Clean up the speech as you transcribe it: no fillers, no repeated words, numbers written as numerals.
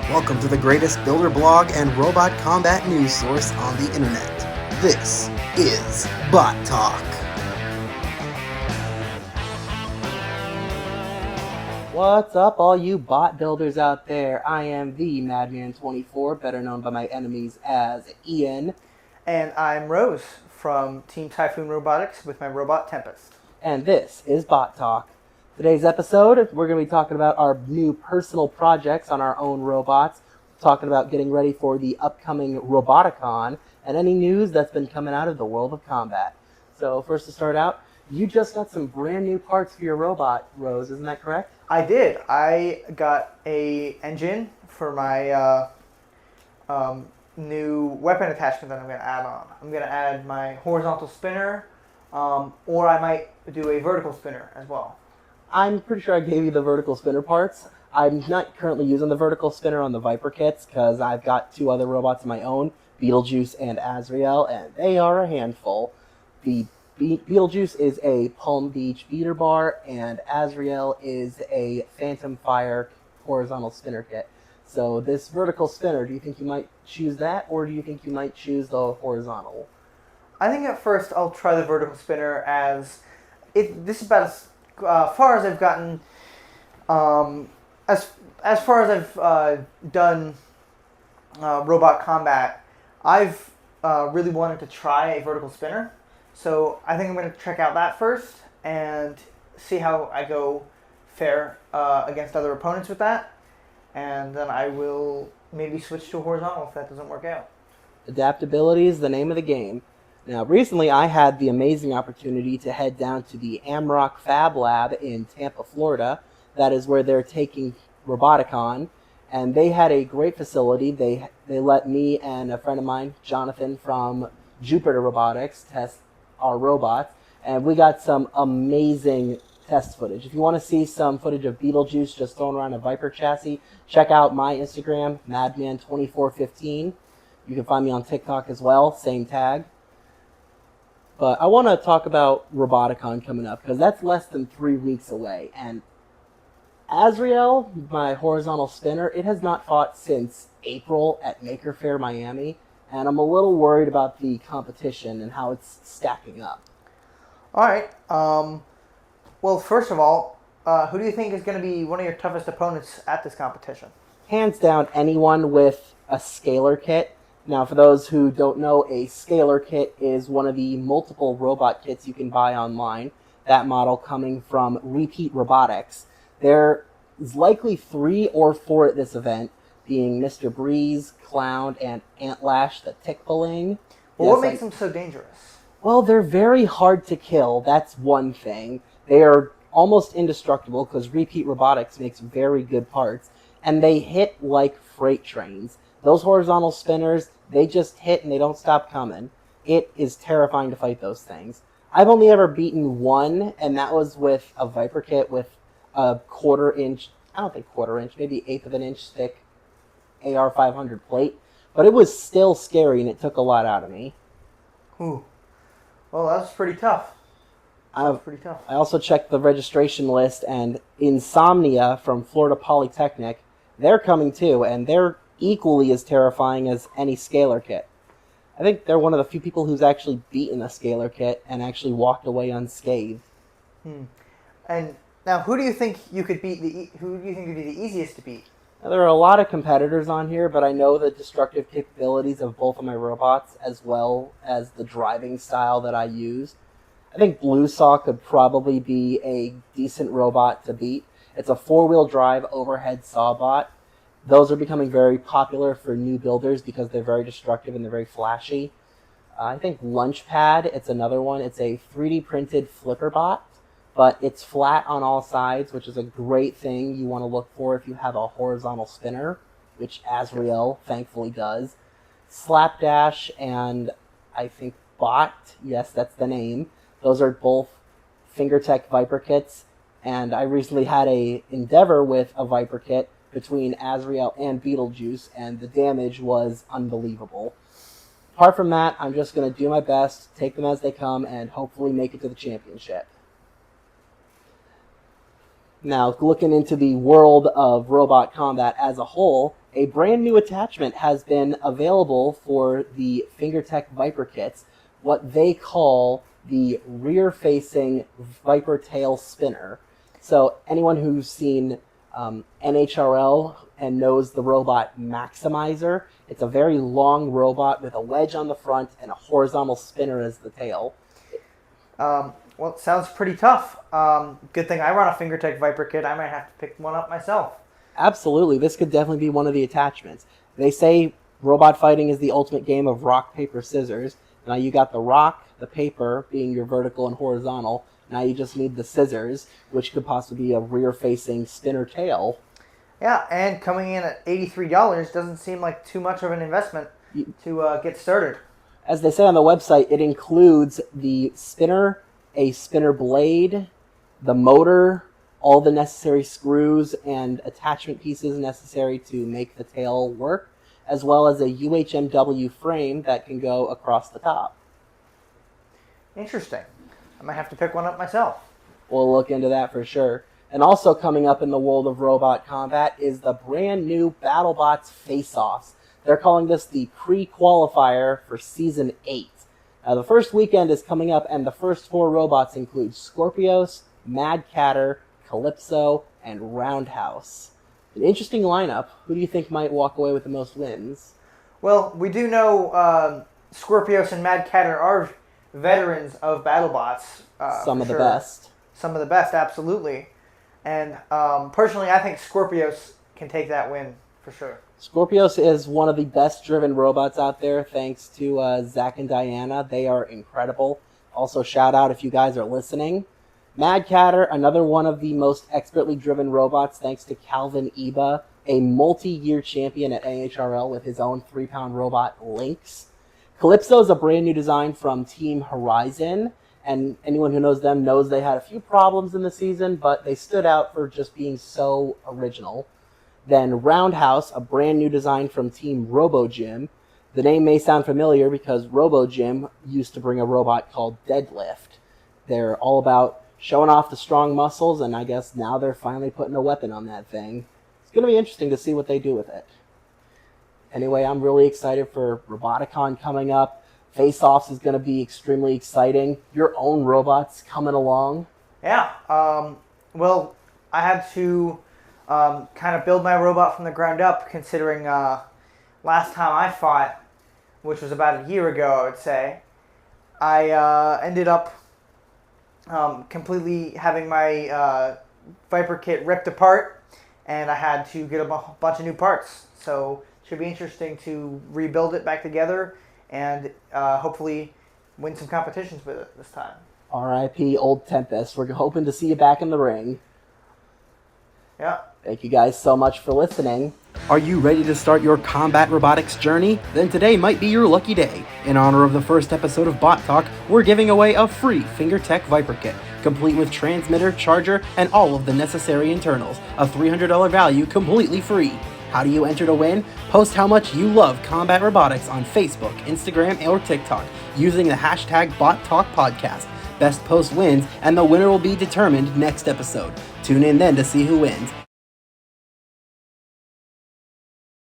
Welcome to the greatest builder blog and robot combat news source on the internet. This is BotTalk. What's up, all you bot builders out there? I am the Madman24, better known by my enemies as Ian. And I'm Rose from Team Typhoon Robotics with my robot Tempest. And this is BotTalk. Today's episode, we're going to be talking about our new personal projects on our own robots, talking about getting ready for the upcoming Roboticon, and any news that's been coming out of the world of combat. So first to start out, you just got some brand new parts for your robot, Rose, isn't that correct? I did. I got a engine for my new weapon attachment that I'm going to add on. I'm going to add my horizontal spinner, or I might do a vertical spinner as well. I'm pretty sure I gave you the vertical spinner parts. I'm not currently using the vertical spinner on the Viper kits because I've got two other robots of my own, Beetlejuice and Azrael, and they are a handful. The Beetlejuice is a Palm Beach beater bar, and Azrael is a Phantom Fire horizontal spinner kit. So this vertical spinner, do you think you might choose that, or do you think you might choose the horizontal? I think at first I'll try the vertical spinner as this is about as far as I've gotten. As far as I've done robot combat, I've really wanted to try a vertical spinner. So I think I'm going to check out that first and see how I go fare against other opponents with that. And then I will maybe switch to a horizontal if that doesn't work out. Adaptability is the name of the game. Now, recently I had the amazing opportunity to head down to the Amrock Fab Lab in Tampa, Florida. That is where they're taking Roboticon, and they had a great facility. They let me and a friend of mine, Jonathan from Jupiter Robotics, test our robots, and we got some amazing test footage. If you want to see some footage of Beetlejuice just throwing around a Viper chassis, check out my Instagram, Madman2415. You can find me on TikTok as well, same tag. But I want to talk about Roboticon coming up, because that's less than 3 weeks away. And Azrael, my horizontal spinner, it has not fought since April at Maker Faire Miami. And I'm a little worried about the competition and how it's stacking up. All right. Well, first of all, who do you think is going to be one of your toughest opponents at this competition? Hands down, anyone with a scalar kit. Now, for those who don't know, a scalar kit is one of the multiple robot kits you can buy online. That model coming from Repeat Robotics. There is likely 3 or 4 at this event, being Mr. Breeze, Clown, and Antlash, the tick-pulling. Well, what makes them so dangerous? Well, they're very hard to kill. That's one thing. They are almost indestructible because Repeat Robotics makes very good parts, and they hit like freight trains. Those horizontal spinners, they just hit and they don't stop coming. It is terrifying to fight those things. I've only ever beaten one, and that was with a Viper kit with a 1/4 inch, I don't think 1/4 inch, maybe 1/8 of an inch thick AR-500 plate. But it was still scary, and it took a lot out of me. Ooh. Well, that was pretty tough. I also checked the registration list, and Insomnia from Florida Polytechnic, they're coming too, and they're equally as terrifying as any scalar kit. I think they're one of the few people who's actually beaten a scalar kit and actually walked away unscathed. And now, who do you think you could beat? Who do you think would be the easiest to beat? Now, there are a lot of competitors on here, but I know the destructive capabilities of both of my robots, as well as the driving style that I use. I think Blue Saw could probably be a decent robot to beat. It's a 4-wheel drive overhead saw bot. Those are becoming very popular for new builders because they're very destructive and they're very flashy. I think Lunchpad, it's another one. It's a 3D printed flipper bot, but it's flat on all sides, which is a great thing you want to look for if you have a horizontal spinner, which Azrael thankfully does. Slapdash and I think Bot, yes, that's the name. Those are both FingerTech Viper kits, and I recently had a endeavor with a Viper kit between Azrael and Beetlejuice, and the damage was unbelievable. Apart from that, I'm just going to do my best, take them as they come, and hopefully make it to the championship. Now, looking into the world of robot combat as a whole, a brand new attachment has been available for the FingerTech Viper kits, what they call the rear-facing Viper tail spinner. So anyone who's seen NHRL and knows the robot Maximizer, it's a very long robot with a wedge on the front and a horizontal spinner as the tail. Well, it sounds pretty tough. Good thing I run a FingerTech Viper kit. I might have to pick one up myself. Absolutely, this could definitely be one of the attachments. They say robot fighting is the ultimate game of rock, paper, scissors. Now you got the rock, the paper being your vertical and horizontal. Now you just need the scissors, which could possibly be a rear-facing spinner tail. Yeah, and coming in at $83 doesn't seem like too much of an investment to get started. As they say on the website, it includes the spinner, a spinner blade, the motor, all the necessary screws and attachment pieces necessary to make the tail work, as well as a UHMW frame that can go across the top. Interesting. I might have to pick one up myself. We'll look into that for sure. And also coming up in the world of robot combat is the brand new BattleBots Face-Offs. They're calling this the pre-qualifier for Season 8. Now the first weekend is coming up, and the first 4 robots include Scorpios, Mad Catter, Calypso, and Roundhouse. An interesting lineup. Who do you think might walk away with the most wins? Well, we do know Scorpios and Mad Catter are veterans of BattleBots. Some of the best. Some of the best, absolutely. And personally, I think Scorpios can take that win for sure. Scorpios is one of the best driven robots out there, thanks to Zach and Diana. They are incredible. Also, shout out if you guys are listening. Mad Catter, another one of the most expertly driven robots, thanks to Calvin Eba, a multi-year champion at AHRL with his own 3-pound robot, Lynx. Calypso is a brand new design from Team Horizon, and anyone who knows them knows they had a few problems in the season, but they stood out for just being so original. Then Roundhouse, a brand new design from Team RoboGym. The name may sound familiar because RoboGym used to bring a robot called Deadlift. They're all about showing off the strong muscles, and I guess now they're finally putting a weapon on that thing. It's going to be interesting to see what they do with it. Anyway, I'm really excited for Roboticon coming up. Face-Offs is going to be extremely exciting. Your own robots coming along. Yeah. Well, I had to kind of build my robot from the ground up, considering last time I fought, which was about a year ago, I would say, I ended up completely having my Viper kit ripped apart, and I had to get a bunch of new parts. So it should be interesting to rebuild it back together and hopefully win some competitions with it this time. R.I.P. Old Tempest. We're hoping to see you back in the ring. Yeah. Thank you guys so much for listening. Are you ready to start your combat robotics journey? Then today might be your lucky day. In honor of the first episode of BotTalk, we're giving away a free FingerTech Viper kit, complete with transmitter, charger, and all of the necessary internals. A $300 value, completely free. How do you enter to win? Post how much you love combat robotics on Facebook, Instagram, or TikTok using the hashtag BotTalkPodcast. Best post wins, and the winner will be determined next episode. Tune in then to see who wins.